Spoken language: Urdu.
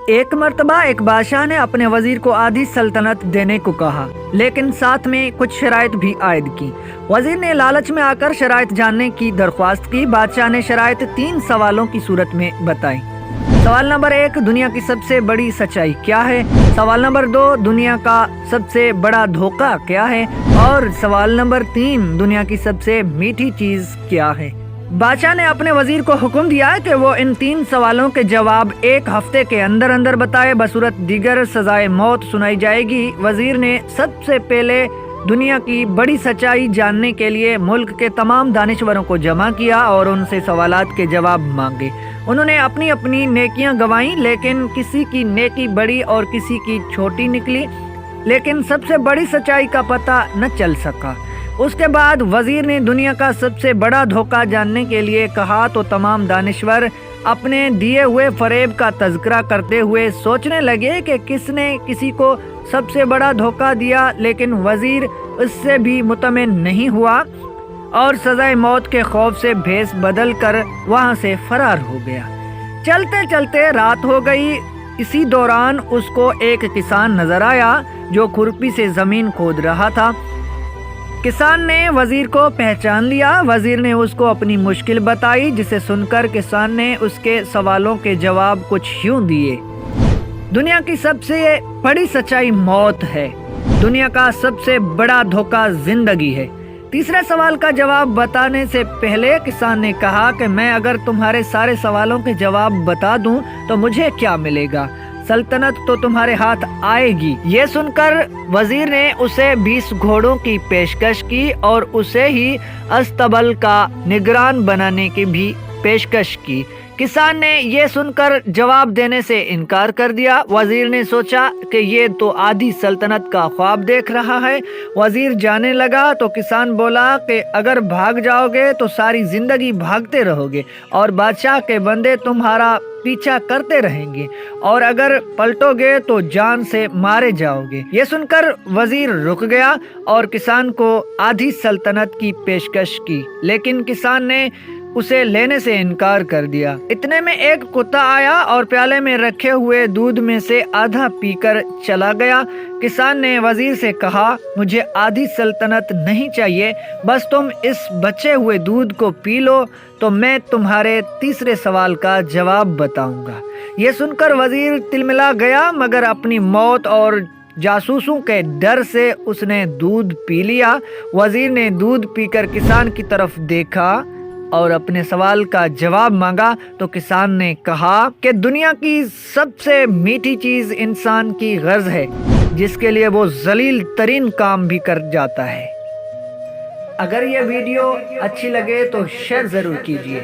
ایک مرتبہ ایک بادشاہ نے اپنے وزیر کو آدھی سلطنت دینے کو کہا، لیکن ساتھ میں کچھ شرائط بھی عائد کی۔ وزیر نے لالچ میں آ کر شرائط جاننے کی درخواست کی۔ بادشاہ نے شرائط 3 سوالوں کی صورت میں بتائی۔ سوال نمبر 1، دنیا کی سب سے بڑی سچائی کیا ہے؟ سوال نمبر 2، دنیا کا سب سے بڑا دھوکہ کیا ہے؟ اور سوال نمبر 3، دنیا کی سب سے میٹھی چیز کیا ہے؟ بادشاہ نے اپنے وزیر کو حکم دیا کہ وہ ان 3 سوالوں کے جواب 1 ہفتے کے اندر اندر بتائے، بصورت دیگر سزائے موت سنائی جائے گی۔ وزیر نے سب سے پہلے دنیا کی بڑی سچائی جاننے کے لیے ملک کے تمام دانشوروں کو جمع کیا اور ان سے سوالات کے جواب مانگے۔ انہوں نے اپنی اپنی نیکیاں گوائیں، لیکن کسی کی نیکی بڑی اور کسی کی چھوٹی نکلی، لیکن سب سے بڑی سچائی کا پتہ نہ چل سکا۔ اس کے بعد وزیر نے دنیا کا سب سے بڑا دھوکہ جاننے کے لیے کہا تو تمام دانشور اپنے دیے ہوئے فریب کا تذکرہ کرتے ہوئے سوچنے لگے کہ کس نے کسی کو سب سے بڑا دھوکہ دیا، لیکن وزیر اس سے بھی مطمئن نہیں ہوا اور سزائے موت کے خوف سے بھیس بدل کر وہاں سے فرار ہو گیا۔ چلتے چلتے رات ہو گئی۔ اسی دوران اس کو ایک کسان نظر آیا جو کھرپی سے زمین کھود رہا تھا۔ کسان نے وزیر کو پہچان لیا۔ وزیر نے اس کو اپنی مشکل بتائی، جسے سن کر کسان نے اس کے سوالوں کے جواب کچھ یوں دیے۔ دنیا کی سب سے بڑی سچائی موت ہے۔ دنیا کا سب سے بڑا دھوکہ زندگی ہے۔ تیسرے سوال کا جواب بتانے سے پہلے کسان نے کہا کہ میں اگر تمہارے سارے سوالوں کے جواب بتا دوں تو مجھے کیا ملے گا؟ سلطنت تو تمہارے ہاتھ آئے گی۔ یہ سن کر وزیر نے اسے 20 گھوڑوں کی پیشکش کی اور اسے ہی استبل کا نگران بنانے کی بھی پیشکش کی۔ کسان نے یہ سن کر جواب دینے سے انکار کر دیا۔ وزیر نے سوچا کہ یہ تو آدھی سلطنت کا خواب دیکھ رہا ہے۔ وزیر جانے لگا تو کسان بولا کہ اگر بھاگ جاؤ گے تو ساری زندگی بھاگتے رہو گے اور بادشاہ کے بندے تمہارا پیچھا کرتے رہیں گے، اور اگر پلٹو گے تو جان سے مارے جاؤ گے۔ یہ سن کر وزیر رک گیا اور کسان کو آدھی سلطنت کی پیشکش کی، لیکن کسان نے اسے لینے سے انکار کر دیا۔ اتنے میں ایک کتا آیا اور پیالے میں رکھے ہوئے دودھ میں سے آدھا پی کر چلا گیا۔ کسان نے وزیر سے کہا، مجھے آدھی سلطنت نہیں چاہیے، بس تم اس بچے ہوئے دودھ کو پی لو تو میں تمہارے تیسرے سوال کا جواب بتاؤں گا۔ یہ سن کر وزیر تلملا گیا، مگر اپنی موت اور جاسوسوں کے ڈر سے اس نے دودھ پی لیا۔ وزیر نے دودھ پی کر کسان کی طرف دیکھا اور اپنے سوال کا جواب مانگا تو کسان نے کہا کہ دنیا کی سب سے میٹھی چیز انسان کی غرض ہے، جس کے لیے وہ ذلیل ترین کام بھی کر جاتا ہے۔ اگر یہ ویڈیو اچھی لگے تو شیئر ضرور کیجیے۔